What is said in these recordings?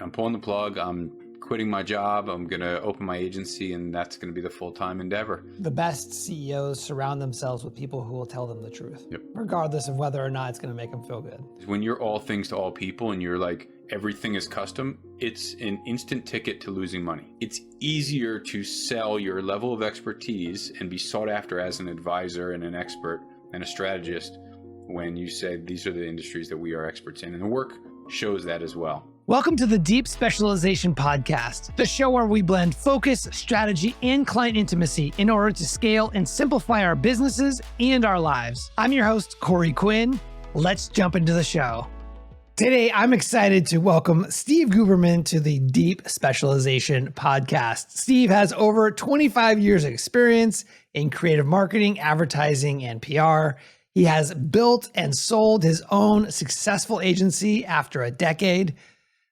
I'm pulling the plug. I'm quitting my job. I'm going to open my agency, and that's going to be the full-time endeavor. The best CEOs surround themselves with people who will tell them the truth, regardless of whether or not it's going to make them feel good. When you're all things to all people and you're like, everything is custom, it's an instant ticket to losing money. It's easier to sell your level of expertise and be sought after as an advisor and an expert and a strategist when you say these are the industries that we are experts in. And the work shows that as well. Welcome to the Deep Specialization Podcast, the show where we blend focus, strategy, and client intimacy in order to scale and simplify our businesses and our lives. I'm your host, Corey Quinn. Let's jump into the show. Today, I'm excited to welcome Steve Guberman to the Deep Specialization Podcast. Steve has over 25 years of experience in creative marketing, advertising, and PR. He has built and sold his own successful agency after a decade,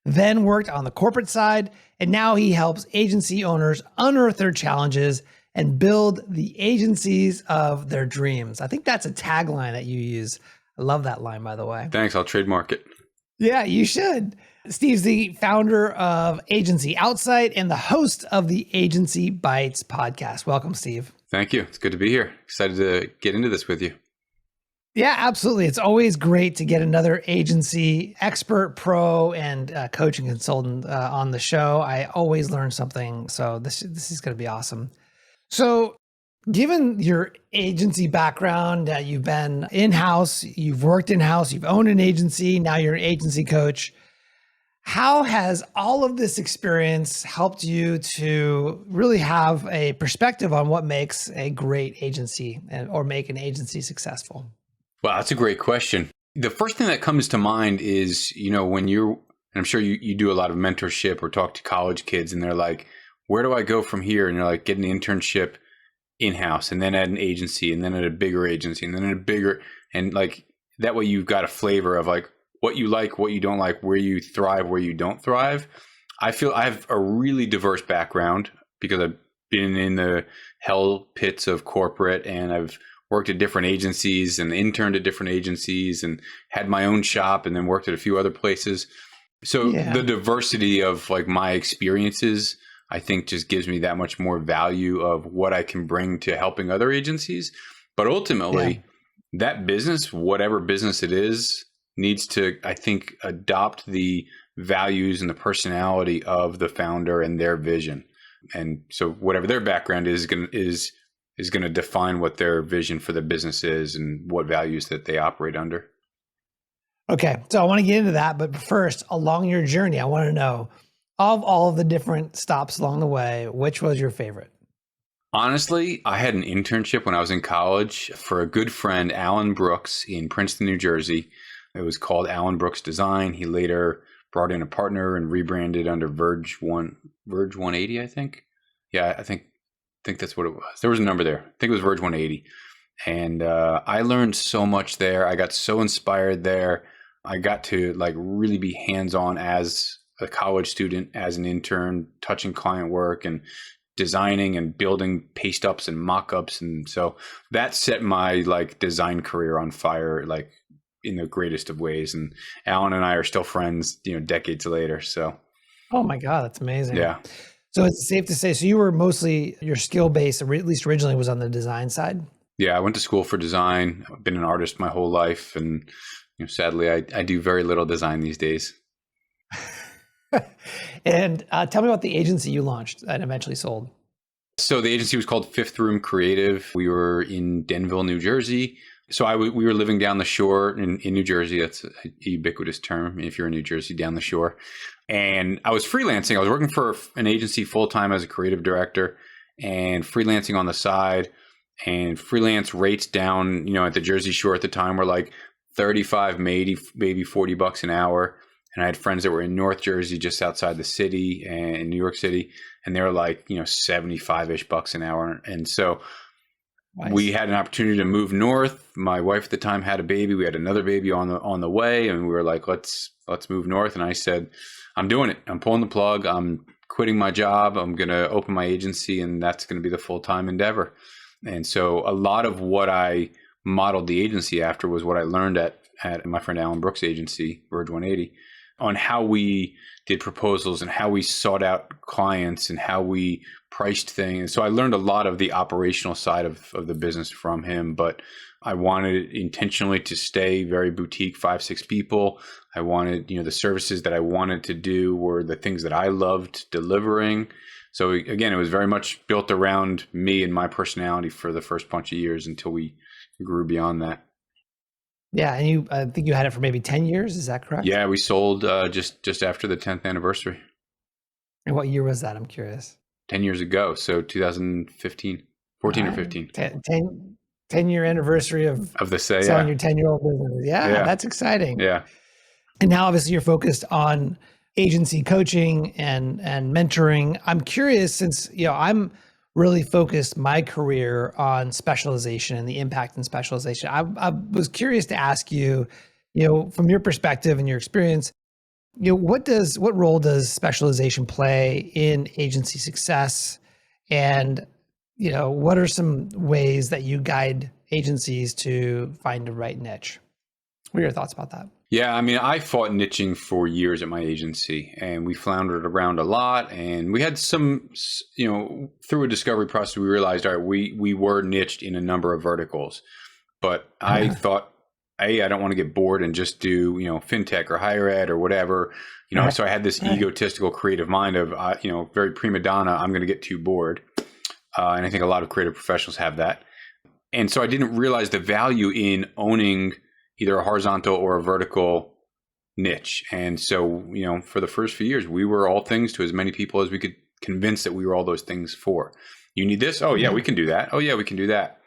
then worked on the corporate side, and now he helps agency owners unearth their challenges and build the agencies of their dreams. I think that's a tagline that you use. I love that line, by the way. Thanks. I'll trademark it. Yeah, you should. Steve's the founder of Agency Outsight and the host of the Agency Bites podcast. Welcome, Steve. Thank you. It's good to be here. Excited to get into this with you. Yeah, absolutely. It's always great to get another agency expert, pro, and coaching consultant on the show. I always learn something. So this is going to be awesome. So given your agency background, you've been in-house, you've worked in-house, you've owned an agency, now you're an agency coach. How has all of this experience helped you to really have a perspective on what makes a great agency or make an agency successful? Well, that's a great question. The first thing that comes to mind is, when and I'm sure you do a lot of mentorship or talk to college kids and they're like, where do I go from here? And you're like, get an internship in-house and then at an agency and then at a bigger agency and then at a bigger, and like that way you've got a flavor of like what you like, what you don't like, where you thrive, where you don't thrive. I feel I have a really diverse background because I've been in the hell pits of corporate and I've worked at different agencies and interned at different agencies and had my own shop and then worked at a few other places. So the diversity of like my experiences, I think just gives me that much more value of what I can bring to helping other agencies. But ultimately, that business, whatever business it is, needs to, I think, adopt the values and the personality of the founder and their vision. And so whatever their background is going to define what their vision for the business is and what values that they operate under. Okay, so I want to get into that. But first, along your journey, I want to know, of all of the different stops along the way, which was your favorite? Honestly, I had an internship when I was in college for a good friend, Alan Brooks, in Princeton, New Jersey. It was called Alan Brooks Design. He later brought in a partner and rebranded under Verge 180, I think. Yeah, I think that's what it was. There was a number there. I think it was Verge 180. And I learned so much there. I got so inspired there. I got to like really be hands-on as a college student, as an intern, touching client work and designing and building paste ups and mock-ups. And so that set my like design career on fire, like in the greatest of ways. And Alan and I are still friends, decades later. So. Oh my God, that's amazing. Yeah. So it's safe to say, so you were mostly, your skill base, at least originally, was on the design side? Yeah, I went to school for design. I've been an artist my whole life. And sadly, I do very little design these days. And tell me about the agency you launched and eventually sold. So the agency was called Fifth Room Creative. We were in Denville, New Jersey. So we were living down the shore in New Jersey. That's a ubiquitous term if you're in New Jersey, down the shore. And I was freelancing. I was working for an agency full-time as a creative director and freelancing on the side. And freelance rates down, at the Jersey Shore at the time were like 35, maybe $40 an hour. And I had friends that were in North Jersey, just outside the city, and in New York City, and they were like, 75-ish bucks an hour. And so we had an opportunity to move north. My wife at the time had a baby. We had another baby on the way, and we were like, let's move north. And I said, I'm doing it. I'm pulling the plug. I'm quitting my job. I'm going to open my agency, and that's going to be the full-time endeavor. And so a lot of what I modeled the agency after was what I learned at my friend Alan Brooks' agency, Verge 180. on how we did proposals and how we sought out clients and how we priced things. So I learned a lot of the operational side of the business from him, but I wanted intentionally to stay very boutique, 5-6 people. I wanted, the services that I wanted to do were the things that I loved delivering. So again, it was very much built around me and my personality for the first bunch of years until we grew beyond that. Yeah, and I think you had it for maybe 10 years. Is that correct? Yeah, we sold just after the 10th anniversary. And what year was that? I'm curious. 10 years ago, so 2015, 14 or 15. 10-year anniversary of the say, selling your 10-year-old business. Yeah, that's exciting. Yeah. And now obviously you're focused on agency coaching and mentoring. I'm curious, since I'm really focused my career on specialization and the impact in specialization. I was curious to ask you, from your perspective and your experience, what role does specialization play in agency success? And, what are some ways that you guide agencies to find the right niche? What are your thoughts about that? Yeah, I mean, I fought niching for years at my agency, and we floundered around a lot. And we had some, through a discovery process, we realized, all right, we were niched in a number of verticals. But I thought, I don't want to get bored and just do, fintech or higher ed or whatever. So I had this egotistical creative mind of, very prima donna, I'm going to get too bored. And I think a lot of creative professionals have that. And so I didn't realize the value in owning either a horizontal or a vertical niche. And so, for the first few years, we were all things to as many people as we could convince that we were all those things for. You need this? Oh yeah, we can do that. Oh yeah, we can do that.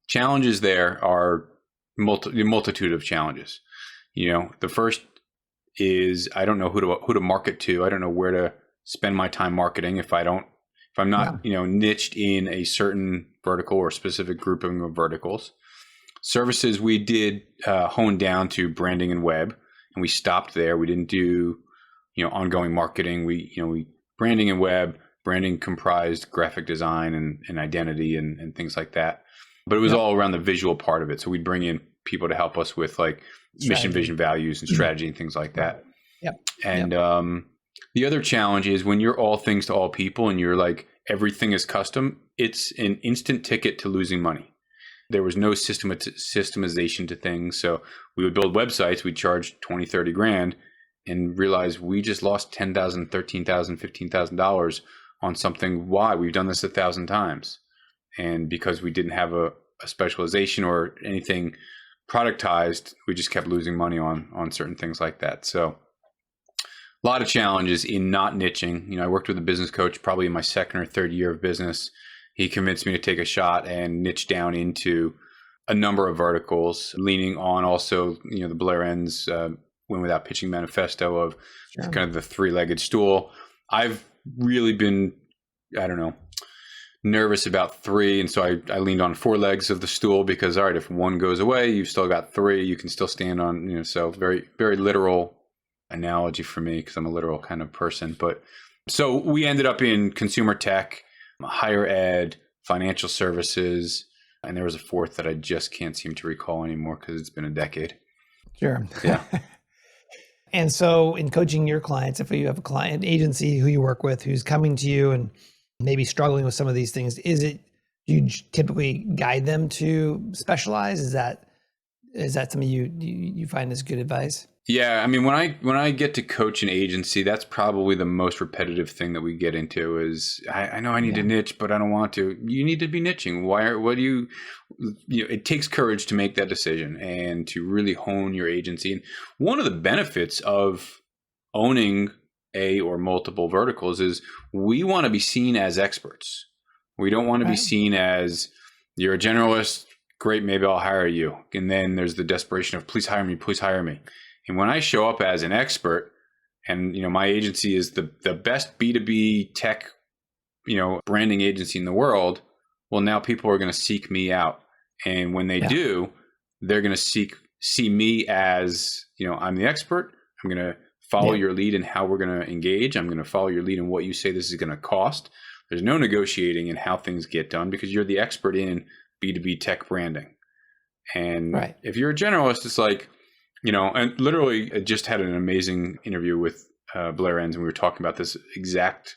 Challenges there are multitude of challenges. The first is I don't know who to market to. I don't know where to spend my time marketing if I'm not, niched in a certain vertical or specific grouping of verticals. Services we did hone down to branding and web, and we stopped there. We didn't do, ongoing marketing. We branding and web. Branding comprised graphic design and identity and things like that. But it was all around the visual part of it. So we'd bring in people to help us with like mission, vision, values, and strategy and things like that. Yep. And the other challenge is when you're all things to all people and you're like everything is custom, it's an instant ticket to losing money. There was no systemization to things. So we would build websites, we'd charge 20, 30 grand and realize we just lost $10,000, $13,000, $15,000 on something. Why? We've done this 1,000 times. And because we didn't have a specialization or anything productized, we just kept losing money on certain things like that. So a lot of challenges in not niching. I worked with a business coach probably in my second or third year of business. He convinced me to take a shot and niche down into a number of verticals, leaning on also, the Blair Enns Win Without Pitching manifesto of kind of the three-legged stool. I've really been, nervous about three. And so I leaned on 4 legs of the stool because, all right, if one goes away, you've still got 3, you can still stand on, so very, very literal analogy for me because I'm a literal kind of person. But so we ended up in consumer tech, higher ed, financial services, and there was a fourth that I just can't seem to recall anymore because it's been a decade. Sure. Yeah. And so in coaching your clients, if you have a client agency who you work with who's coming to you and maybe struggling with some of these things, do you typically guide them to specialize? Is that something you find is good advice? Yeah, I mean, when I get to coach an agency, that's probably the most repetitive thing that we get into is I know I need to niche, but I don't want to. You need to be niching. It takes courage to make that decision and to really hone your agency. And one of the benefits of owning a or multiple verticals is we want to be seen as experts. We don't want to be seen as you're a generalist. Great, maybe I'll hire you. And then there's the desperation of please hire me, please hire me. And when I show up as an expert and, my agency is the best B2B tech, branding agency in the world, well, now people are going to seek me out. And when they do, they're going to see me as, I'm the expert. I'm going to follow your lead in how we're going to engage. I'm going to follow your lead in what you say this is going to cost. There's no negotiating in how things get done because you're the expert in B2B tech branding. And if you're a generalist, it's like, And literally I just had an amazing interview with Blair Enns, and we were talking about this exact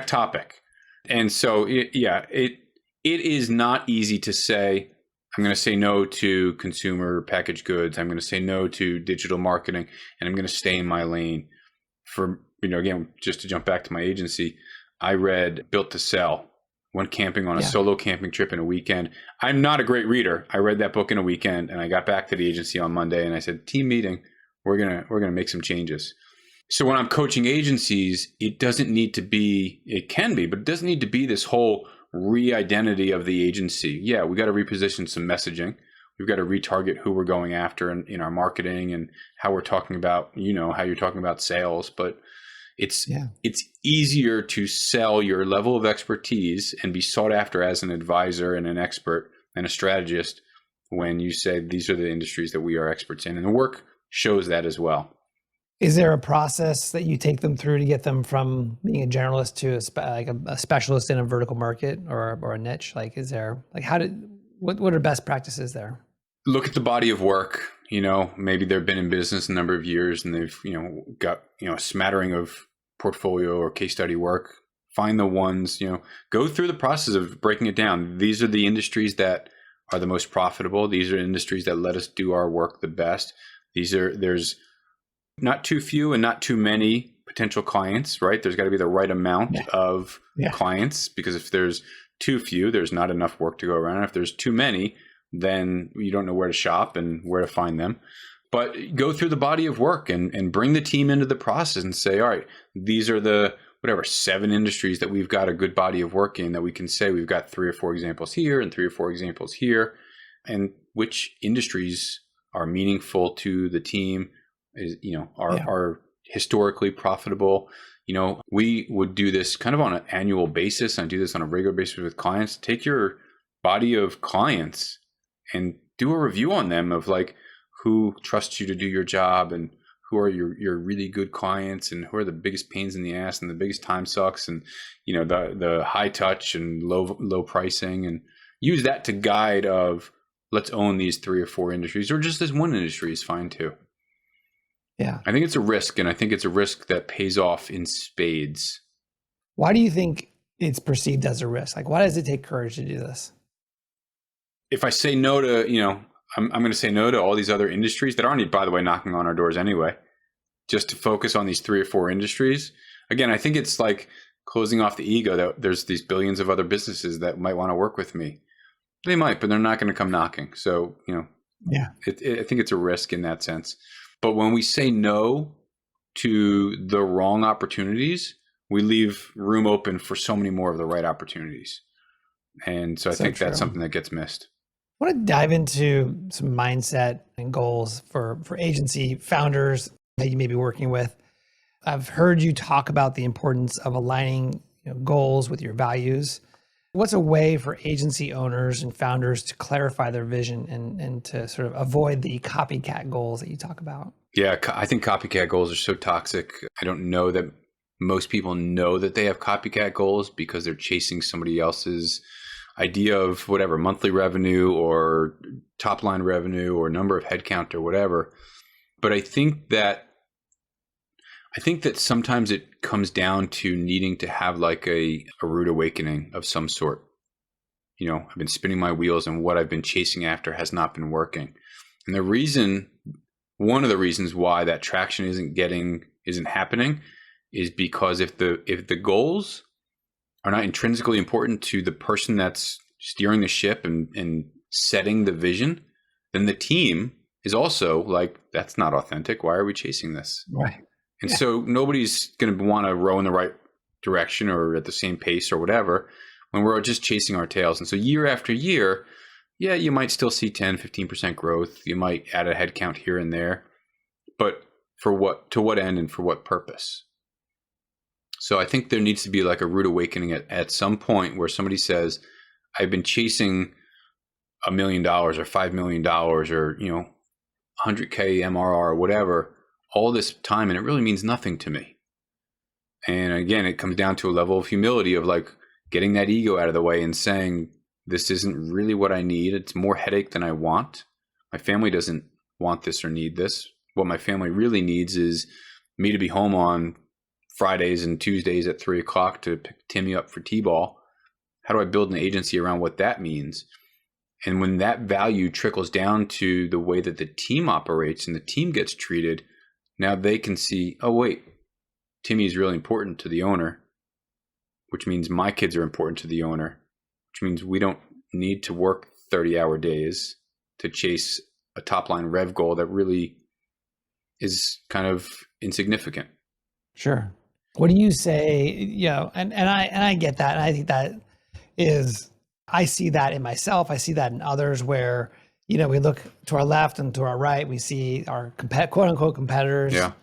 topic. And so, it is not easy to say, I'm going to say no to consumer packaged goods. I'm going to say no to digital marketing, and I'm going to stay in my lane. For, again, just to jump back to my agency, I read Built to Sell. Went camping on a solo camping trip in a weekend. I'm not a great reader. I read that book in a weekend, and I got back to the agency on Monday, and I said, team meeting, we're gonna make some changes. So when I'm coaching agencies, it can be, but it doesn't need to be this whole re-identity of the agency. Yeah, we got to reposition some messaging. We've got to retarget who we're going after in our marketing and how we're talking about, how you're talking about sales. But it's easier to sell your level of expertise and be sought after as an advisor and an expert and a strategist when you say these are the industries that we are experts in. And the work shows that as well. Is there a process that you take them through to get them from being a generalist to a specialist in a vertical market or a niche? What are best practices there? Look at the body of work. Maybe they've been in business a number of years and they've, got, a smattering of portfolio or case study work. Find the ones, go through the process of breaking it down. These are the industries that are the most profitable. These are industries that let us do our work the best. There's not too few and not too many potential clients, right? There's got to be the right amount of clients, because if there's too few, there's not enough work to go around. If there's too many, then you don't know where to shop and where to find them. But go through the body of work and bring the team into the process and say, all right, these are the 7 industries that we've got a good body of work in, that we can say we've got 3 or 4 examples here and 3 or 4 examples here, and which industries are meaningful to the team, are historically profitable. We would do this kind of on an annual basis. I do this on a regular basis with clients. Take your body of clients and do a review on them of who trusts you to do your job, and who are your really good clients, and who are the biggest pains in the ass and the biggest time sucks, and the high touch and low pricing, and use that to guide of, let's own these 3 or 4 industries, or just this one industry is fine too. Yeah. I think it's a risk, and I think it's a risk that pays off in spades. Why do you think it's perceived as a risk? Why does it take courage to do this? If I say no to, I'm going to say no to all these other industries that aren't, by the way, knocking on our doors anyway, just to focus on these 3 or 4 industries. Again, I think it's like closing off the ego that there's these billions of other businesses that might want to work with me. They might, but they're not going to come knocking. So, I think it's a risk in that sense. But when we say no to the wrong opportunities, we leave room open for so many more of the right opportunities. And so I think that's something that gets missed. I want to dive into some mindset and goals for agency founders that you may be working with. I've heard you talk about the importance of aligning goals with your values. What's a way for agency owners and founders to clarify their vision and to sort of avoid the copycat goals that you talk about? Yeah, I think copycat goals are so toxic. I don't know that most people know that they have copycat goals because they're chasing somebody else's idea of whatever, monthly revenue or top line revenue or number of headcount or whatever. But I think that sometimes it comes down to needing to have a rude awakening of some sort. I've been spinning my wheels and what I've been chasing after has not been working. And one of the reasons why that traction isn't happening is because if the goals are not intrinsically important to the person that's steering the ship and setting the vision, then the team is also that's not authentic. Why are we chasing this? Right. And so nobody's going to want to row in the right direction or at the same pace or whatever when we're just chasing our tails. And so year after year, you might still see 10, 15% growth. You might add a headcount here and there, but to what end and for what purpose? So I think there needs to be a rude awakening at some point where somebody says, I've been chasing $1 million or $5 million or, 100K MRR or whatever all this time, and it really means nothing to me. And again, it comes down to a level of humility of getting that ego out of the way and saying, this isn't really what I need. It's more headache than I want. My family doesn't want this or need this. What my family really needs is me to be home on Fridays and Tuesdays at 3:00 to pick Timmy up for T-ball. How do I build an agency around what that means? And when that value trickles down to the way that the team operates and the team gets treated, now they can see, oh, wait, Timmy is really important to the owner, which means my kids are important to the owner, which means we don't need to work 30-hour days to chase a top-line rev goal that really is kind of insignificant. Sure. What do you say? And I get that. And I think that is, I see that in myself. I see that in others where, we look to our left and to our right, we see our quote unquote competitors. Yeah.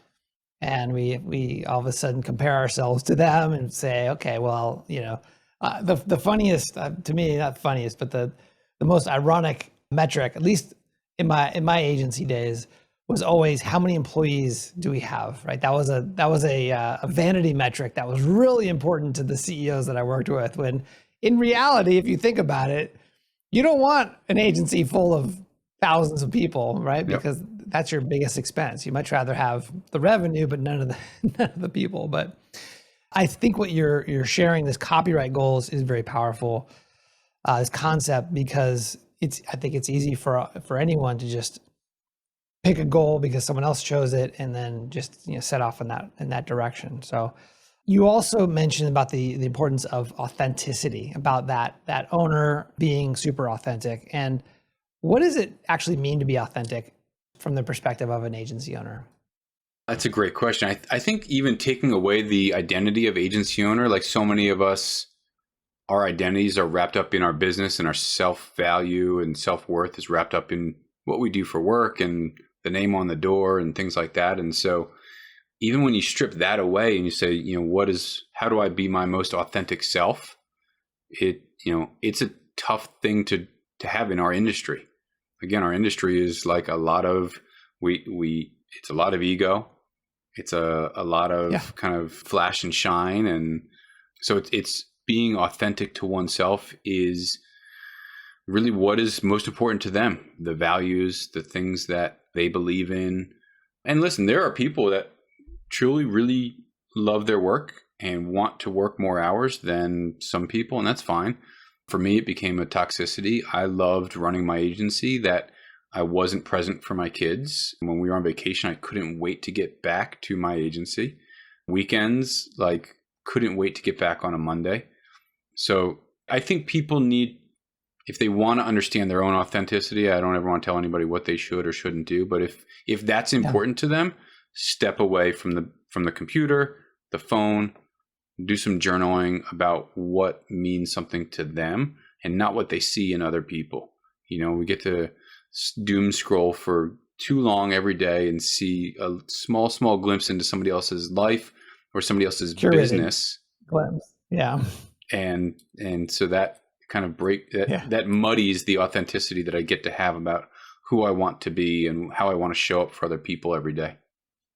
And we all of a sudden compare ourselves to them and say, okay, well, the funniest, to me, not funniest, but the most ironic metric, at least in my agency days, was always how many employees do we have, right? That was a vanity metric that was really important to the CEOs that I worked with, when in reality, if you think about it, you don't want an agency full of thousands of people, right? Yep. Because that's your biggest expense. You much rather have the revenue, but none of the people. But I think what you're sharing, this copyright goals, is very powerful. This concept, because I think it's easy for anyone to just pick a goal because someone else chose it and then just set off in that direction. So you also mentioned about the importance of authenticity, about that owner being super authentic. And what does it actually mean to be authentic from the perspective of an agency owner? That's a great question. I think even taking away the identity of agency owner, like so many of us, our identities are wrapped up in our business, and our self-value and self-worth is wrapped up in what we do for work and the name on the door and things like that. And so even when you strip that away and you say, how do I be my most authentic self? It's a tough thing to have in our industry. Again, our industry is like a lot of, it's a lot of ego. It's a lot of kind of flash and shine. And so it's being authentic to oneself is really what is most important to them, the values, the things that they believe in. And listen, there are people that truly, really love their work and want to work more hours than some people, and that's fine. For me, it became a toxicity. I loved running my agency that I wasn't present for my kids. When we were on vacation, I couldn't wait to get back to my agency. Weekends, couldn't wait to get back on a Monday. So I think people need, if they want to understand their own authenticity, I don't ever want to tell anybody what they should or shouldn't do. But if that's important to them, step away from the computer, the phone, do some journaling about what means something to them and not what they see in other people. We get to doom scroll for too long every day and see a small glimpse into somebody else's life or somebody else's business. Glimpse. Yeah. And so that kind of that muddies the authenticity that I get to have about who I want to be and how I want to show up for other people every day.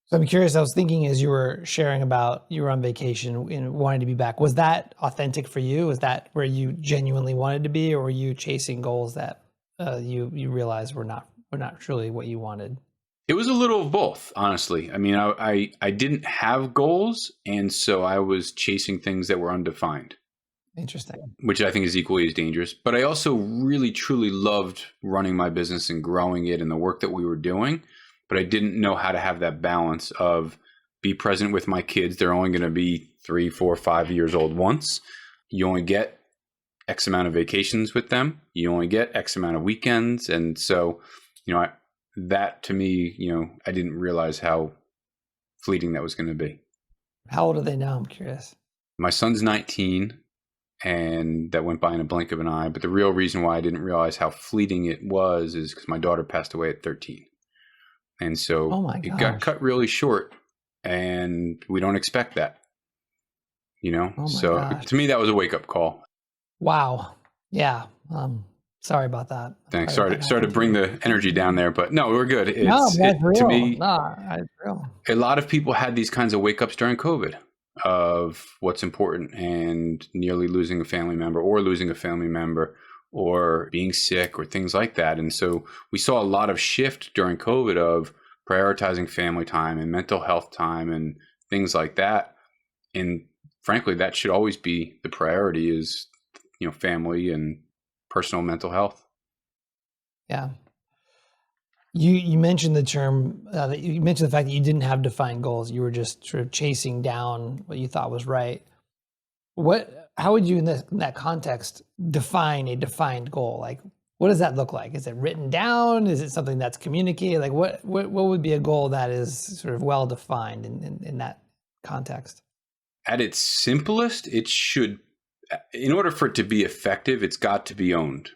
So I'm curious, I was thinking as you were sharing about you were on vacation and wanting to be back, was that authentic for you? Was that where you genuinely wanted to be, or were you chasing goals that you realized were not truly what you wanted? It was a little of both, honestly. I mean, I didn't have goals, and so I was chasing things that were undefined. Interesting. Which I think is equally as dangerous. But I also really, truly loved running my business and growing it and the work that we were doing. But I didn't know how to have that balance of be present with my kids. They're only going to be 3, 4, 5 years old once. You only get X amount of vacations with them. You only get X amount of weekends. And so, that to me, I didn't realize how fleeting that was going to be. How old are they now? I'm curious. My son's 19. And that went by in a blink of an eye. But the real reason why I didn't realize how fleeting it was is because my daughter passed away at 13. And so it got cut really short, and we don't expect that, To me, that was a wake-up call. Wow. Yeah. Sorry about that. Thanks. Sorry to bring the energy down there, but no, we're good. That's real. To me, it's real. A lot of people had these kinds of wake-ups during COVID of what's important and nearly losing a family member or losing a family member or being sick or things like that. And so we saw a lot of shift during COVID of prioritizing family time and mental health time and things like that. And frankly, that should always be the priority is, family and personal mental health. Yeah. You mentioned the term, you mentioned the fact that you didn't have defined goals. You were just sort of chasing down what you thought was right. How would you, in that context, define a defined goal? Like, what does that look like? Is it written down? Is it something that's communicated? Like, what would be a goal that is sort of well defined in that context? At its simplest, it should, in order for it to be effective, it's got to be owned,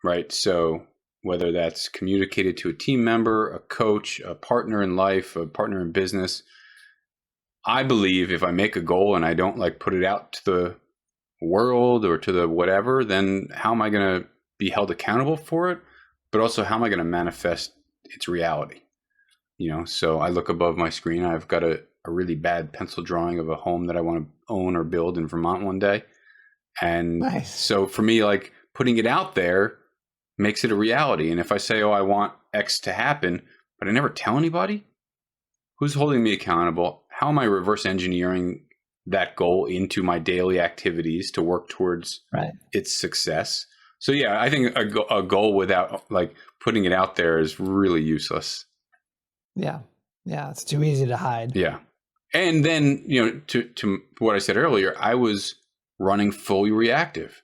right? So whether that's communicated to a team member, a coach, a partner in life, a partner in business, I believe if I make a goal and I don't put it out to the world or to the whatever, then how am I going to be held accountable for it? But also, how am I going to manifest its reality? So I look above my screen. I've got a really bad pencil drawing of a home that I want to own or build in Vermont one day. And nice. So for me, putting it out there makes it a reality. And if I say, I want X to happen, but I never tell anybody, who's holding me accountable? How am I reverse engineering that goal into my daily activities to work towards its success? So yeah, I think a goal without putting it out there is really useless. Yeah. It's too easy to hide. Yeah. And then, to what I said earlier, I was running fully reactive.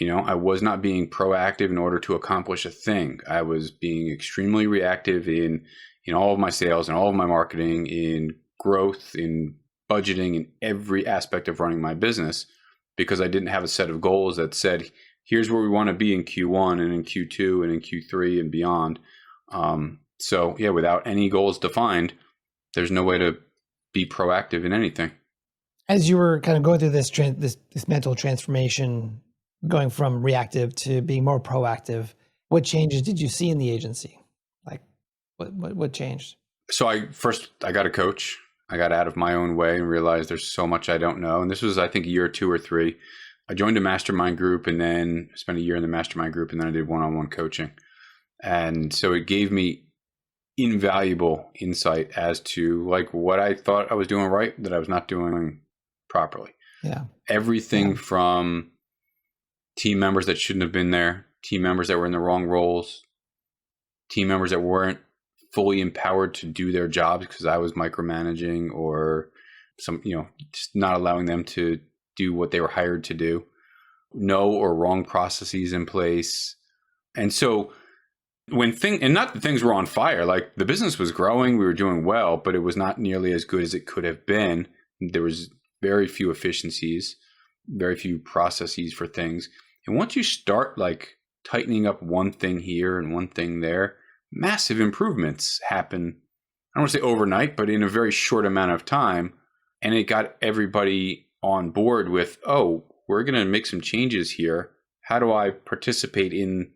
I was not being proactive in order to accomplish a thing. I was being extremely reactive in all of my sales and all of my marketing, in growth, in budgeting, in every aspect of running my business, because I didn't have a set of goals that said, here's where we want to be in Q1 and in Q2 and in Q3 and beyond. So yeah, without any goals defined, there's no way to be proactive in anything. As you were kind of going through this mental transformation, going from reactive to being more proactive, what changes did you see in the agency? What changed? So I got a coach. I got out of my own way and realized there's so much I don't know. And this was, I think, year 2 or 3. I joined a mastermind group and then spent a year in the mastermind group, and then I did one-on-one coaching. And so it gave me invaluable insight as to what I thought I was doing right that I was not doing properly. Yeah. Everything from team members that shouldn't have been there, team members that were in the wrong roles, team members that weren't fully empowered to do their jobs because I was micromanaging or just not allowing them to do what they were hired to do, no or wrong processes in place. And so not that things were on fire, the business was growing, we were doing well, but it was not nearly as good as it could have been. There was very few efficiencies, very few processes for things. And once you start tightening up one thing here and one thing there, massive improvements happen. I don't want to say overnight, but in a very short amount of time. And it got everybody on board with, we're going to make some changes here. How do I participate in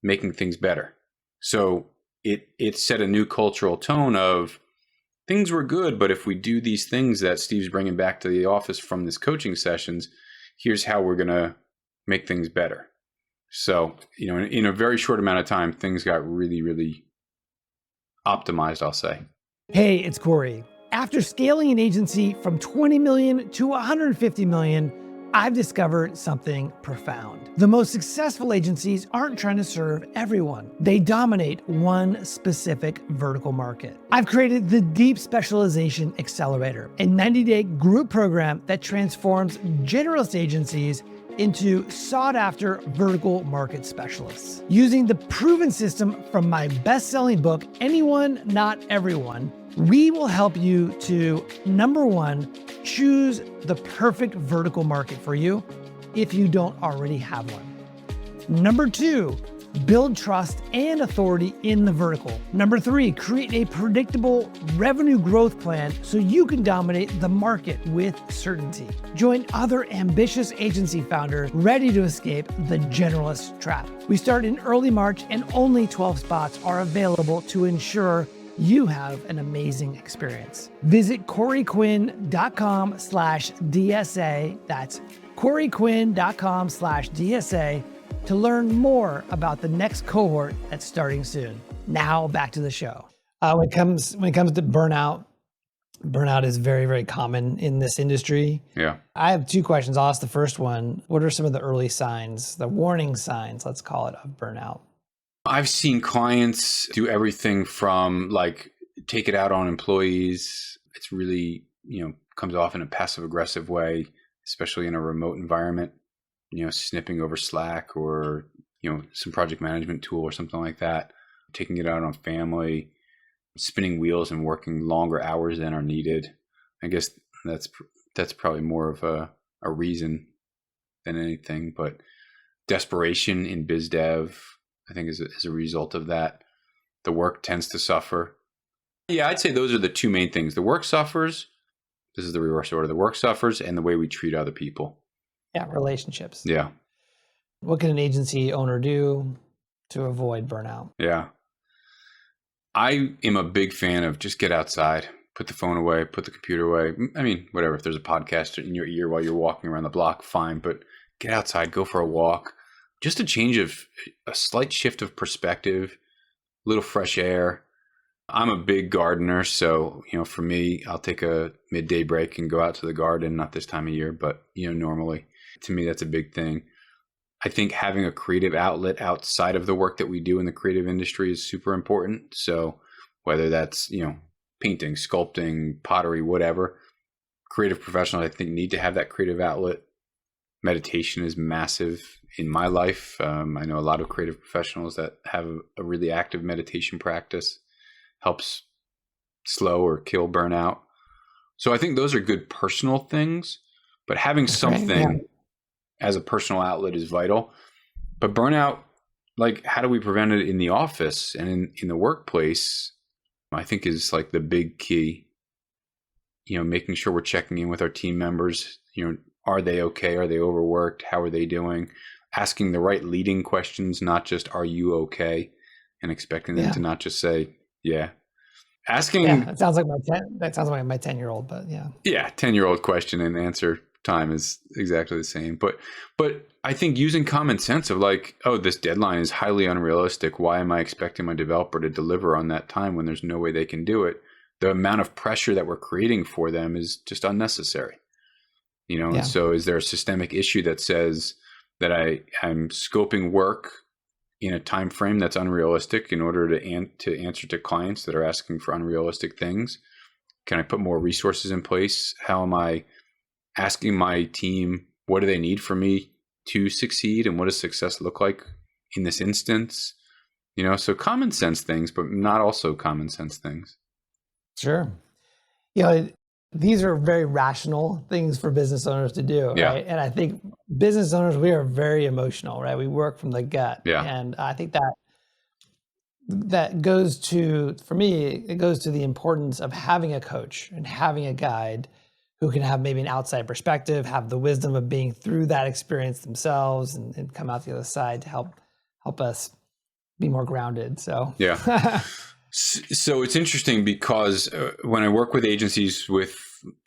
making things better? So it set a new cultural tone of things were good, but if we do these things that Steve's bringing back to the office from this coaching sessions, here's how we're going to make things better. So, in a very short amount of time, things got really, really optimized, I'll say. Hey, it's Corey. After scaling an agency from 20 million to 150 million, I've discovered something profound. The most successful agencies aren't trying to serve everyone. They dominate one specific vertical market. I've created the Deep Specialization Accelerator, a 90-day group program that transforms generalist agencies into sought-after vertical market specialists. Using the proven system from my best-selling book, Anyone, Not Everyone, we will help you to, number 1, choose the perfect vertical market for you if you don't already have one. Number 2, build trust and authority in the vertical. Number 3, create a predictable revenue growth plan so you can dominate the market with certainty. Join other ambitious agency founders ready to escape the generalist trap. We start in early March and only 12 spots are available to ensure you have an amazing experience. Visit CoreyQuinn.com/DSA. That's CoreyQuinn.com/DSA to learn more about the next cohort that's starting soon. Now back to the show. When it comes to burnout is very, very common in this industry. Yeah. I have two questions. I'll ask the first one. What are some of the early signs, the warning signs, let's call it, of burnout? I've seen clients do everything from like take it out on employees. It's really, comes off in a passive aggressive way, especially in a remote environment, snipping over Slack or, some project management tool or something like that, taking it out on family, spinning wheels and working longer hours than are needed. I guess that's probably more of a reason than anything, but desperation in biz dev, I think is a result of that. The work tends to suffer. Yeah, I'd say those are the two main things. The work suffers. This is the reverse order. The work suffers and the way we treat other people. Yeah, relationships. Yeah. What can an agency owner do to avoid burnout? Yeah. I am a big fan of just get outside, put the phone away, put the computer away. I mean, whatever. If there's a podcast in your ear while you're walking around the block, fine. But get outside, go for a walk. Just a slight shift of perspective, a little fresh air. I'm a big gardener, so, for me, I'll take a midday break and go out to the garden, not this time of year, but, normally. To me, that's a big thing. I think having a creative outlet outside of the work that we do in the creative industry is super important. So whether that's, painting, sculpting, pottery, whatever, creative professionals, I think, need to have that creative outlet. Meditation is massive in my life. I know a lot of creative professionals that have a really active meditation practice. Helps slow or kill burnout. So I think those are good personal things, but having something as a personal outlet is vital. But burnout, like, how do we prevent it in the office and in the workplace, I think is like the big key. Making sure we're checking in with our team members. Are they okay? Are they overworked? How are they doing? Asking the right leading questions, not just, are you okay? And expecting them to not just say, yeah. Asking. Yeah, that sounds like my 10-year-old, but yeah. Yeah, 10-year-old question and answer time is exactly the same. But I think using common sense of like, oh, this deadline is highly unrealistic. Why am I expecting my developer to deliver on that time when there's no way they can do it? The amount of pressure that we're creating for them is just unnecessary. And so is there a systemic issue that says that I'm scoping work in a time frame that's unrealistic in order to answer to clients that are asking for unrealistic things? Can I put more resources in place? How am I asking my team, what do they need from me to succeed? And what does success look like in this instance? So common sense things, but not also common sense things. Sure. These are very rational things for business owners to do, right? And I think business owners, we are very emotional, right? We work from the gut. Yeah. And I think that goes to, for me, it goes to the importance of having a coach and having a guide who can have maybe an outside perspective, have the wisdom of being through that experience themselves and come out the other side to help us be more grounded. So yeah. So it's interesting because when I work with agencies with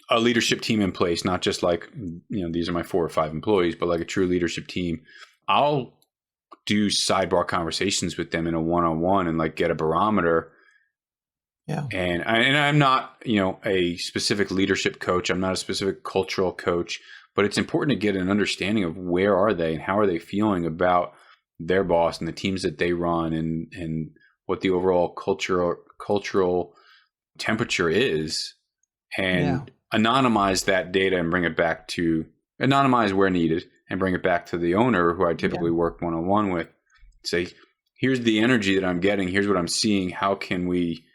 a leadership team in place, not just like, these are my 4 or 5 employees, but like a true leadership team, I'll do sidebar conversations with them in a one-on-one and like get a barometer. Yeah. And I'm not, a specific leadership coach. I'm not a specific cultural coach, but it's important to get an understanding of where are they and how are they feeling about their boss and the teams that they run and what the overall cultural temperature is, and anonymize that data and bring it back to anonymize where needed and bring it back to the owner who I typically work one-on-one with. Say, here's the energy that I'm getting. Here's what I'm seeing. How can we,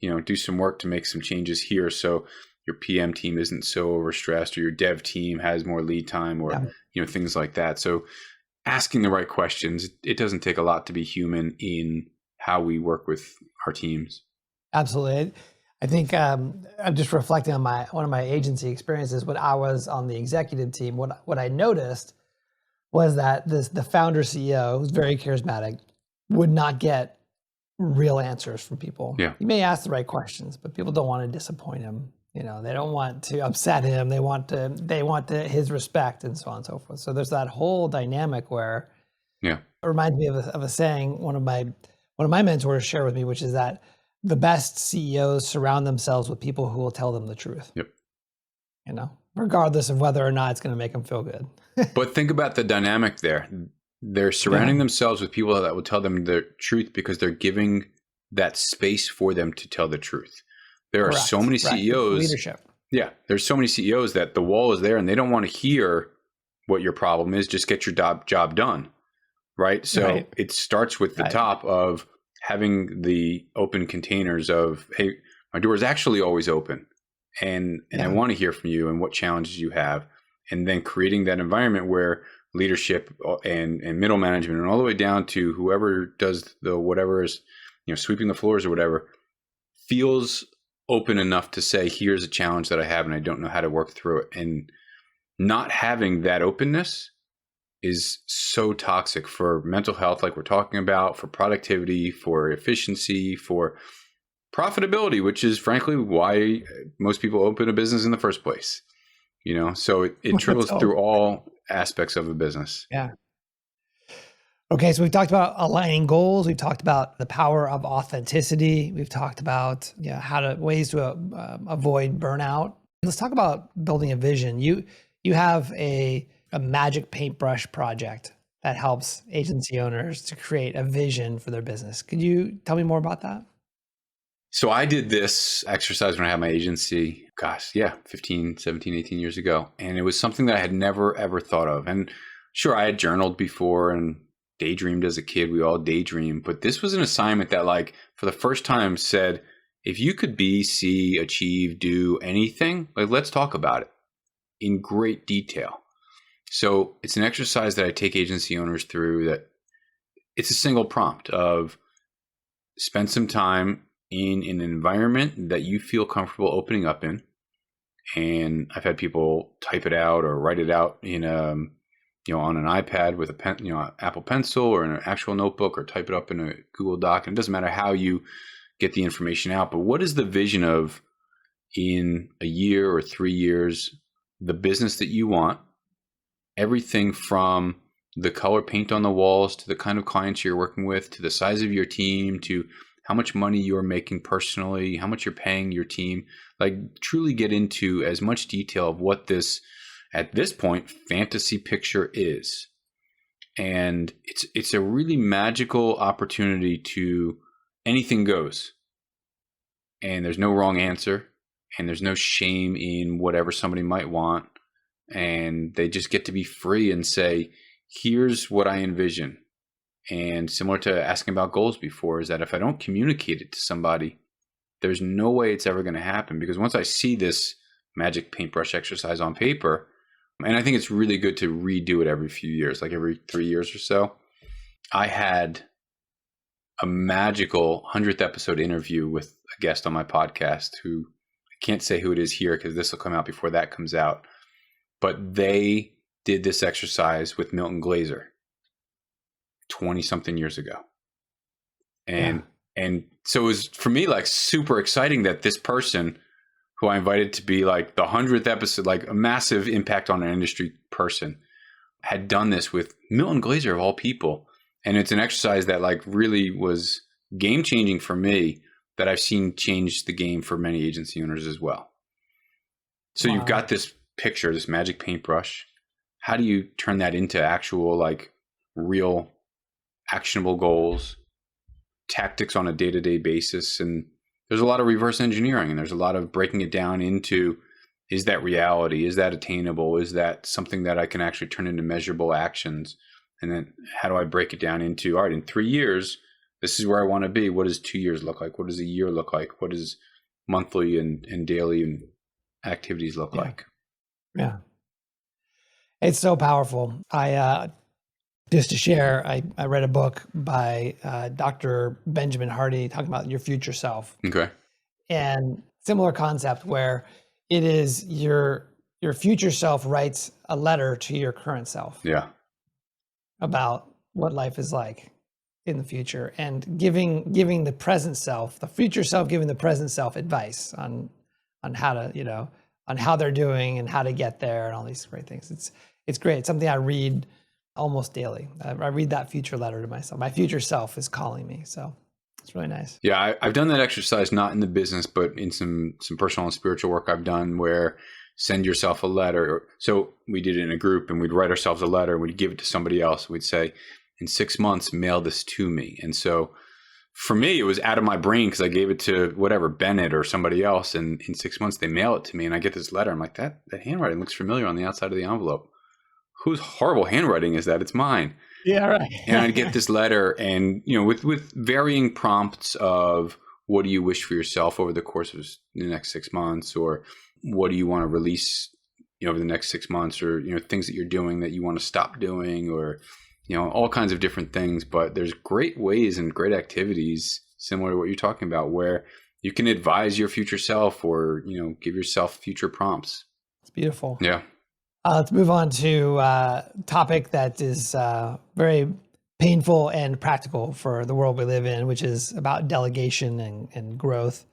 do some work to make some changes here so your PM team isn't so overstressed or your dev team has more lead time or, things like that. So asking the right questions, it doesn't take a lot to be human in how we work with our teams. Absolutely. I think I'm just reflecting on one of my agency experiences when I was on the executive team. What I noticed was that the founder CEO, who's very charismatic, would not get real answers from people. Yeah. You may ask the right questions, but people don't want to disappoint him. They don't want to upset him. They want his respect and so on and so forth. So there's that whole dynamic where Yeah. It reminds me of a saying one of my mentors shared with me, which is that the best CEOs surround themselves with people who will tell them the truth, Yep. regardless of whether or not it's going to make them feel good. But think about the dynamic there. They're surrounding themselves with people that will tell them the truth because they're giving that space for them to tell the truth. There are so many CEOs. Leadership. Yeah. There's so many CEOs that the wall is there and they don't want to hear what your problem is. Just get your job done. Right. So it starts with the top of having the open containers of, hey, my door is actually always open. And I want to hear from you and what challenges you have. And then creating that environment where leadership and middle management and all the way down to whoever does the whatever is, sweeping the floors or whatever, feels open enough to say, here's a challenge that I have and I don't know how to work through it. And not having that openness is so toxic for mental health, like we're talking about, for productivity, for efficiency, for profitability, which is frankly why most people open a business in the first place. So it trickles through all aspects of a business. Yeah. Okay, so we've talked about aligning goals. We've talked about the power of authenticity. We've talked about ways to avoid burnout. Let's talk about building a vision. You have a magic paintbrush project that helps agency owners to create a vision for their business. Could you tell me more about that? So I did this exercise when I had my agency, 15, 17, 18 years ago. And it was something that I had never, ever thought of. And sure, I had journaled before and daydreamed as a kid. We all daydream. But this was an assignment that, for the first time said, if you could be, see, achieve, do anything, let's talk about it in great detail. So it's an exercise that I take agency owners through that it's a single prompt of spend some time in an environment that you feel comfortable opening up in. And I've had people type it out or write it out in on an iPad with a pen, Apple Pencil or in an actual notebook, or type it up in a Google Doc. And it doesn't matter how you get the information out, but what is the vision of in a year or 3 years, the business that you want? Everything from the color paint on the walls to the kind of clients you're working with, to the size of your team, to how much money you're making personally, how much you're paying your team. Truly get into as much detail of what this, at this point, fantasy picture is. And it's a really magical opportunity to anything goes. And there's no wrong answer. And there's no shame in whatever somebody might want. And they just get to be free and say, here's what I envision. And similar to asking about goals before, is that if I don't communicate it to somebody, there's no way it's ever going to happen. Because once I see this magic paintbrush exercise on paper, and I think it's really good to redo it every few years, like every 3 years or so. I had a magical 100th episode interview with a guest on my podcast who, I can't say who it is here because this will come out before that comes out. But they did this exercise with Milton Glaser 20 something years ago. And so it was for me super exciting that this person who I invited to be the 100th episode, a massive impact on an industry person, had done this with Milton Glaser of all people. And it's an exercise that really was game changing for me, that I've seen change the game for many agency owners as well. So You've got this picture, this magic paintbrush. How do you turn that into actual real actionable goals, tactics on a day-to-day basis? And there's a lot of reverse engineering, and there's a lot of breaking it down into, is that reality? Is that attainable? Is that something that I can actually turn into measurable actions? And then how do I break it down into, all right, in 3 years, this is where I want to be. What does 2 years look like? What does a year look like? What does monthly and daily activities look like? Yeah. It's so powerful. Just to share, I read a book by Dr. Benjamin Hardy talking about your future self. Okay. And similar concept where it is your future self writes a letter to your current self. Yeah. About what life is like in the future, and giving the present self, the future self, giving the present self advice on how to, on how they're doing and how to get there and all these great things. It's great. It's something I read almost daily. I read that future letter to myself. My future self is calling me. So it's really nice. Yeah, I've done that exercise, not in the business, but in some personal and spiritual work I've done, where send yourself a letter. So we did it in a group, and we'd write ourselves a letter, and we'd give it to somebody else. We'd say, in 6 months, mail this to me. And so for me, it was out of my brain because I gave it to whatever, Bennett or somebody else. And in 6 months, they mail it to me, and I get this letter. I'm like, that handwriting looks familiar on the outside of the envelope. Whose horrible handwriting is that? It's mine. Yeah, right. And I'd get this letter, and with varying prompts of, what do you wish for yourself over the course of the next 6 months, or what do you want to release over the next 6 months, or things that you're doing that you want to stop doing, or all kinds of different things. But there's great ways and great activities similar to what you're talking about, where you can advise your future self, or give yourself future prompts. It's beautiful. Yeah. Let's move on to a topic that is very painful and practical for the world we live in, which is about delegation and growth.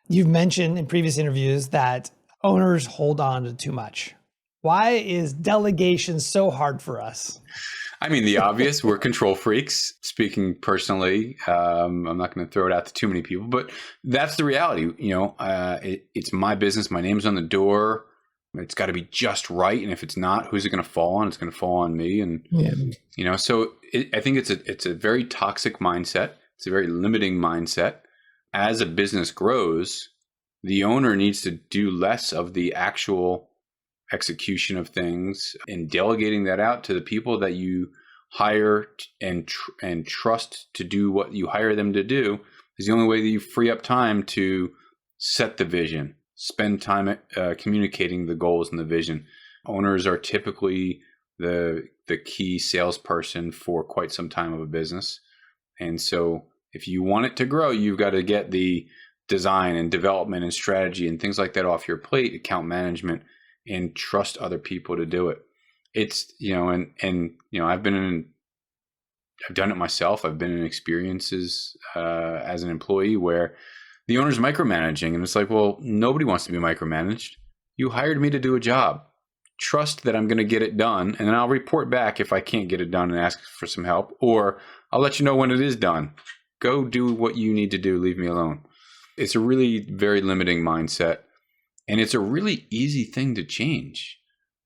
You've mentioned in previous interviews that owners hold on to too much. Why is delegation so hard for us? I mean, the obvious, we're control freaks. Speaking personally, I'm not going to throw it out to too many people, but that's the reality. It's my business. My name's on the door. It's got to be just right. And if it's not, who's it going to fall on? It's going to fall on me. And, so I think it's a very toxic mindset. It's a very limiting mindset. As a business grows, the owner needs to do less of the actual execution of things and delegating that out to the people that you hire and trust to do what you hire them to do is the only way that you free up time to set the vision. Spend time communicating the goals and the vision. Owners are typically the key salesperson for quite some time of a business. And so if you want it to grow, you've got to get the design and development and strategy and things like that off your plate, account management, and trust other people to do it. It's, I've done it myself. I've been in experiences as an employee where the owner's micromanaging, and it's like, well, nobody wants to be micromanaged. You hired me to do a job. Trust that I'm going to get it done, and then I'll report back if I can't get it done and ask for some help, or I'll let you know when it is done. Go do what you need to do. Leave me alone. It's a really very limiting mindset, and it's a really easy thing to change.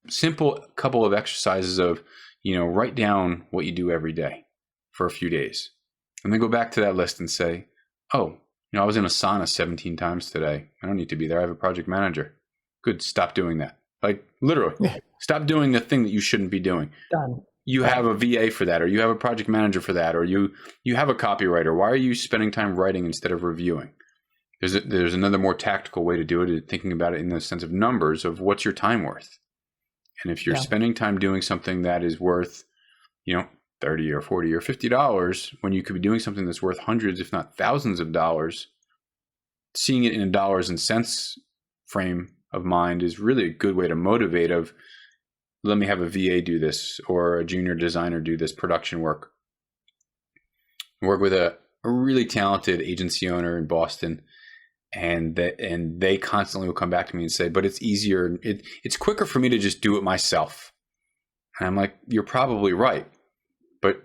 Simple couple of exercises of, write down what you do every day for a few days, and then go back to that list and say, oh, I was in a sauna 17 times today. I don't need to be there. I have a project manager. Good. Stop doing that. Like literally, stop doing the thing that you shouldn't be doing. Done. You have a VA for that, or you have a project manager for that, or you have a copywriter. Why are you spending time writing instead of reviewing? There's another more tactical way to do it, thinking about it in the sense of numbers of what's your time worth. And if you're spending time doing something that is worth, $30 or $40 or $50, when you could be doing something that's worth hundreds, if not thousands of dollars, seeing it in a dollars and cents frame of mind is really a good way to motivate of, let me have a VA do this, or a junior designer do this production work. I work with a really talented agency owner in Boston, and they constantly will come back to me and say, but it's easier. It's quicker for me to just do it myself. And I'm like, you're probably right. But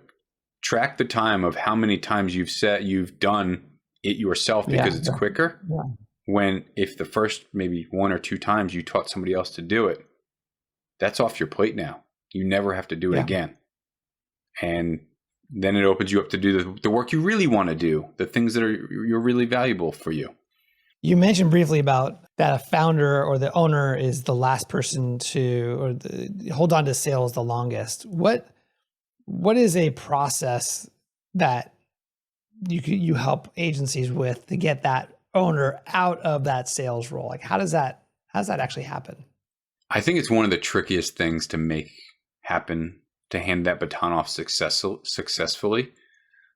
track the time of how many times you've done it yourself because it's quicker. Yeah. When if the first maybe one or two times you taught somebody else to do it, that's off your plate now. You never have to do it again. And then it opens you up to do the work you really want to do, the things that you're really valuable for you. You mentioned briefly about that a founder or the owner is the last person to hold on to sales the longest. What is a process that you help agencies with to get that owner out of that sales role? Like how does that actually happen? I think it's one of the trickiest things to make happen, to hand that baton off successfully.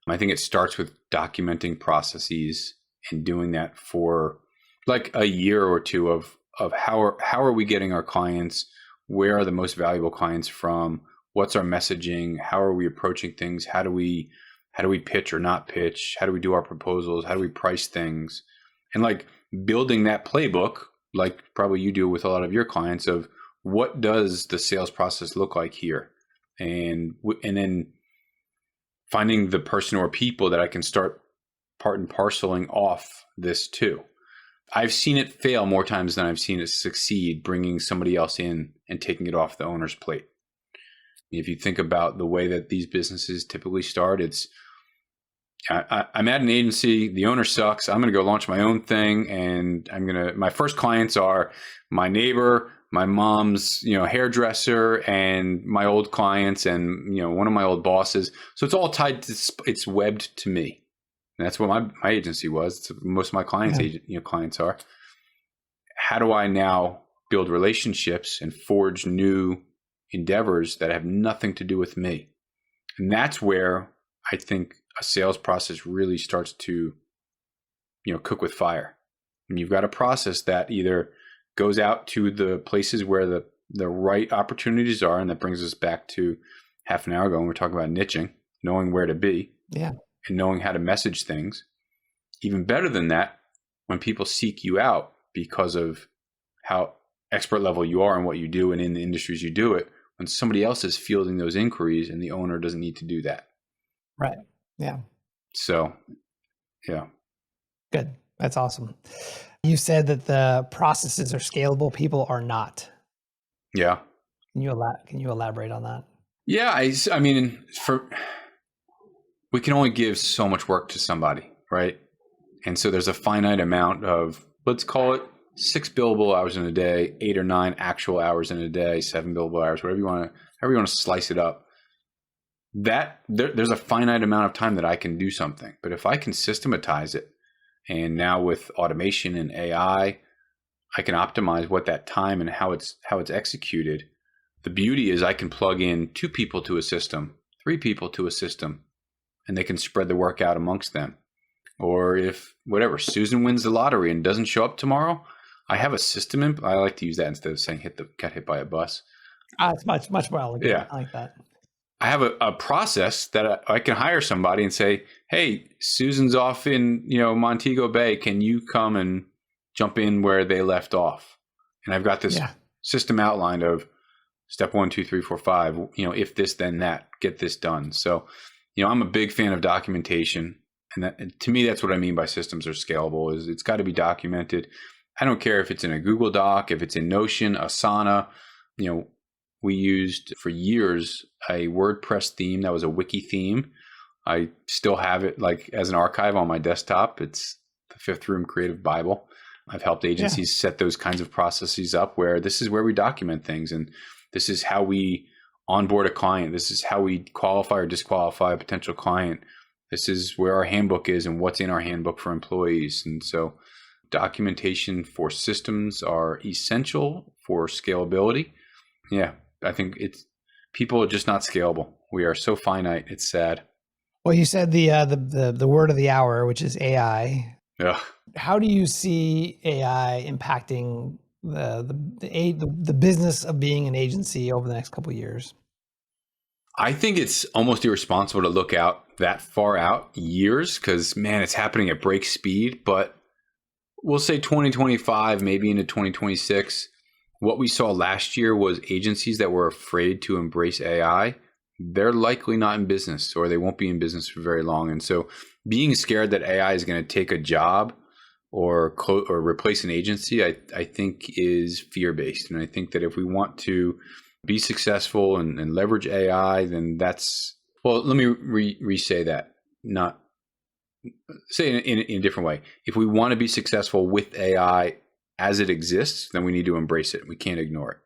I think it starts with documenting processes and doing that for like a year or two of how are we getting our clients? Where are the most valuable clients from? What's our messaging? How are we approaching things? How do we pitch or not pitch? How do we do our proposals? How do we price things? And like building that playbook, like probably you do with a lot of your clients, of what does the sales process look like here? and then finding the person or people that I can start part and parceling off this to. I've seen it fail more times than I've seen it succeed, bringing somebody else in and taking it off the owner's plate. If you think about the way that these businesses typically start, I'm at an agency, the owner sucks, I'm going to go launch my own thing, and my first clients are my neighbor, my mom's, hairdresser, and my old clients, and, one of my old bosses. So it's all tied to, it's webbed to me. And that's what my agency was. It's most of my clients, clients are. How do I now build relationships and forge new endeavors that have nothing to do with me? And that's where I think a sales process really starts to, cook with fire. And you've got a process that either goes out to the places where the right opportunities are, and that brings us back to half an hour ago when we were talking about niching, knowing where to be. Yeah. And knowing how to message things. Even better than that, when people seek you out because of how expert level you are and what you do and in the industries you do it, when somebody else is fielding those inquiries and the owner doesn't need to do that. Right. Yeah. So, yeah. Good. That's awesome. You said that the processes are scalable. People are not. Yeah. Can you elaborate on that? Yeah. I mean, we can only give so much work to somebody, right? And so there's a finite amount of, let's call it 6 billable hours in a day, 8 or 9 actual hours in a day, 7 billable hours, however you want to slice it up. There's a finite amount of time that I can do something. But if I can systematize it, and now with automation and AI, I can optimize what that time and how it's executed. The beauty is I can plug in 2 people to a system, 3 people to a system, and they can spread the work out amongst them. Or if, Susan wins the lottery and doesn't show up tomorrow, I have a system. I like to use that instead of saying got hit by a bus. It's much more elegant. Yeah. I like that. I have a process that I can hire somebody and say, hey, Susan's off in, Montego Bay. Can you come and jump in where they left off? And I've got this system outlined of step 1, 2, 3, 4, 5, if this, then that, get this done. So, I'm a big fan of documentation, and to me, that's what I mean by systems are scalable. Is it's got to be documented. I don't care if it's in a Google Doc, if it's in Notion, Asana. We used for years a WordPress theme that was a wiki theme. I still have it as an archive on my desktop. It's the Fifth Room Creative Bible. I've helped agencies set those kinds of processes up where this is where we document things, and this is how we onboard a client. This is how we qualify or disqualify a potential client. This is where our handbook is and what's in our handbook for employees. And so documentation for systems are essential for scalability. Yeah, I think people are just not scalable. We are so finite. It's sad. Well, you said the word of the hour, which is AI. Yeah. How do you see AI impacting the business of being an agency over the next couple of years? I think it's almost irresponsible to look out that far out years because, man, it's happening at break speed. But we'll say 2025, maybe into 2026. What we saw last year was agencies that were afraid to embrace AI. They're likely not in business, or they won't be in business for very long. And so being scared that AI is going to take a job or replace an agency, I think is fear-based. And I think that if we want to be successful and leverage AI, then let me re-say that, not say it in a different way. If we want to be successful with AI as it exists, then we need to embrace it. We can't ignore it.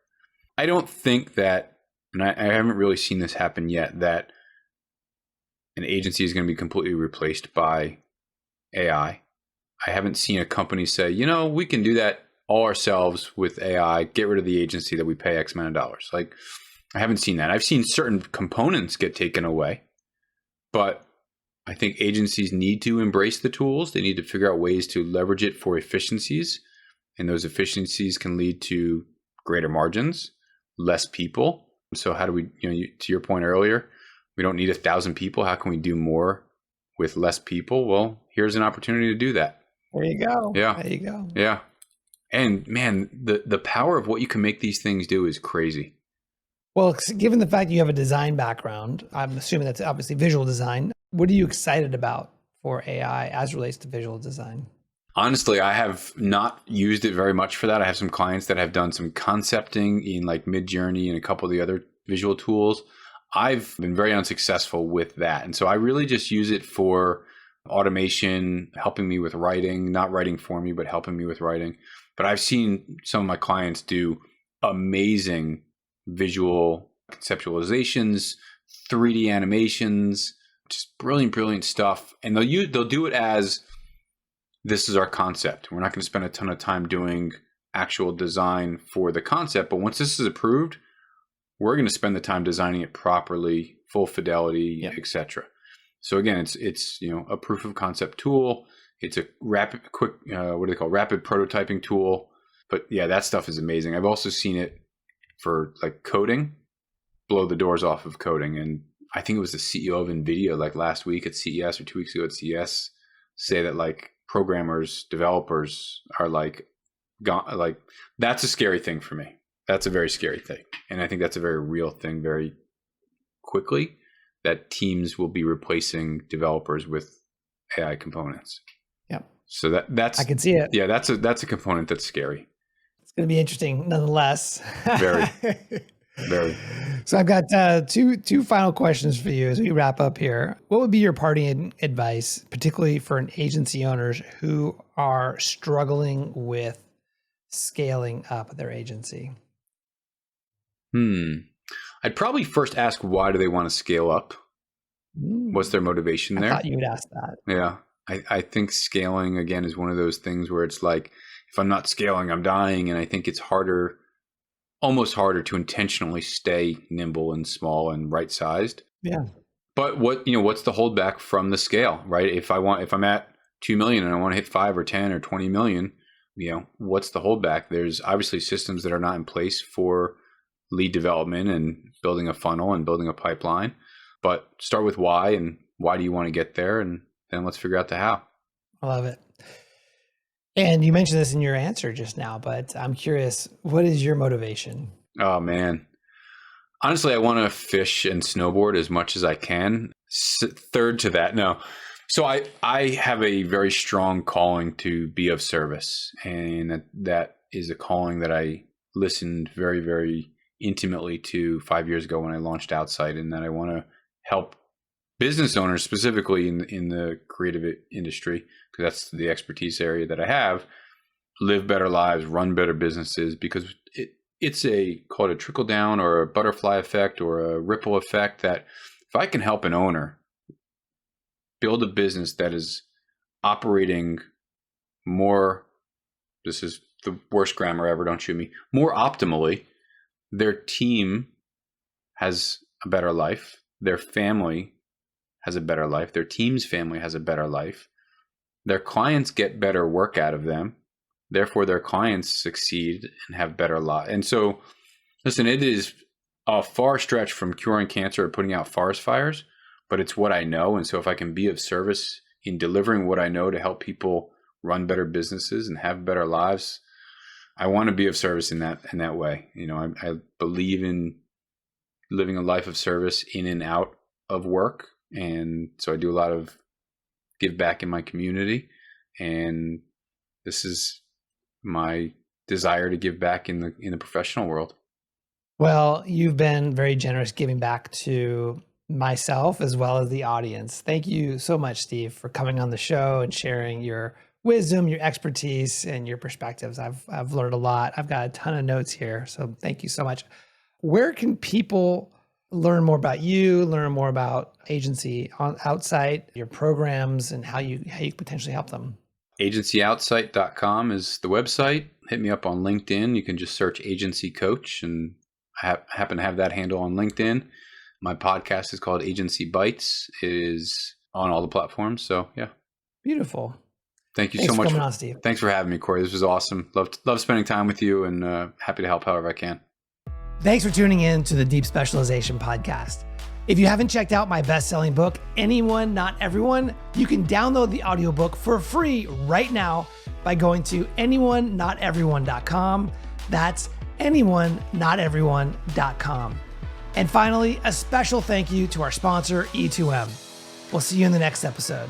I don't think that, and I haven't really seen this happen yet, that an agency is going to be completely replaced by AI. I haven't seen a company say, we can do that all ourselves with AI, get rid of the agency that we pay X amount of dollars. I haven't seen that. I've seen certain components get taken away, but I think agencies need to embrace the tools. They need to figure out ways to leverage it for efficiencies, and those efficiencies can lead to greater margins, less people. So how do we, to your point earlier, we don't need 1,000 people. How can we do more with less people? Well, here's an opportunity to do that. There you go. Yeah. There you go. Yeah. And man, the power of what you can make these things do is crazy. Well, given the fact you have a design background, I'm assuming that's obviously visual design. What are you excited about for AI as relates to visual design? Honestly, I have not used it very much for that. I have some clients that have done some concepting in like Midjourney and a couple of the other visual tools. I've been very unsuccessful with that. And so I really just use it for automation, helping me with writing, not writing for me, but helping me with writing. But I've seen some of my clients do amazing visual conceptualizations, 3D animations, just brilliant, brilliant stuff. And they'll do it as, this is our concept. We're not going to spend a ton of time doing actual design for the concept, but once this is approved, we're going to spend the time designing it properly, full fidelity, etc. So again, it's a proof of concept tool. It's a rapid prototyping tool. But yeah, that stuff is amazing. I've also seen it for like coding, blow the doors off of coding. And I think it was the CEO of NVIDIA like last week at CES or 2 weeks ago at CES say that like programmers, developers are like gone. Like that's a scary thing for me. That's a very scary thing. And I think that's a very real thing very quickly, that teams will be replacing developers with AI components. Yeah. So that's, I can see it. Yeah, that's a component that's scary. It's going to be interesting nonetheless. Very, very. So I've got two final questions for you as we wrap up here. What would be your parting advice, particularly for an agency owners who are struggling with scaling up their agency? I'd probably first ask, why do they want to scale up? What's their motivation there? I thought you would ask that. Yeah. I think scaling, again, is one of those things where it's like, if I'm not scaling, I'm dying. And I think it's almost harder to intentionally stay nimble and small and right-sized. Yeah. But what's the holdback from the scale, right? If I'm at 2 million and I want to hit 5 or 10 or 20 million, what's the holdback? There's obviously systems that are not in place for lead development and building a funnel and building a pipeline. But start with why, and why do you want to get there? And then let's figure out the how. I love it. And you mentioned this in your answer just now, but I'm curious, what is your motivation? Oh, man. Honestly, I want to fish and snowboard as much as I can. Third to that, no. So I have a very strong calling to be of service. And that is a calling that I listened very, very intimately to 5 years ago when I launched Outsight, and that I want to help business owners, specifically in the creative industry, because that's the expertise area that I have, live better lives, run better businesses, because it's call it a trickle down or a butterfly effect or a ripple effect, that if I can help an owner build a business that is operating more, this is the worst grammar ever, don't shoot me, more optimally, their team has a better life, their family has a better life, their team's family has a better life, their clients get better work out of them, therefore their clients succeed and have better lives. And so, listen, it is a far stretch from curing cancer or putting out forest fires, but it's what I know. And so if I can be of service in delivering what I know to help people run better businesses and have better lives, I want to be of service in that way. I believe in living a life of service in and out of work. And so I do a lot of give back in my community. And this is my desire to give back in the professional world. Well, you've been very generous giving back to myself as well as the audience. Thank you so much, Steve, for coming on the show and sharing your wisdom, your expertise, and your perspectives. I've learned a lot. I've got a ton of notes here. So thank you so much. Where can people learn more about you, learn more about Agency Outsight, your programs, and how you potentially help them? AgencyOutsight.com is the website. Hit me up on LinkedIn. You can just search Agency Coach, and I happen to have that handle on LinkedIn. My podcast is called Agency Bites. It is on all the platforms. So yeah. Beautiful. Thank you Thanks so much. For coming on, Steve. Thanks for having me, Corey. This was awesome. Love spending time with you, and happy to help however I can. Thanks for tuning in to the Deep Specialization Podcast. If you haven't checked out my best-selling book, Anyone, Not Everyone, you can download the audiobook for free right now by going to anyoneNotEveryone.com. That's anyoneNotEveryone.com. And finally, a special thank you to our sponsor, E2M. We'll see you in the next episode.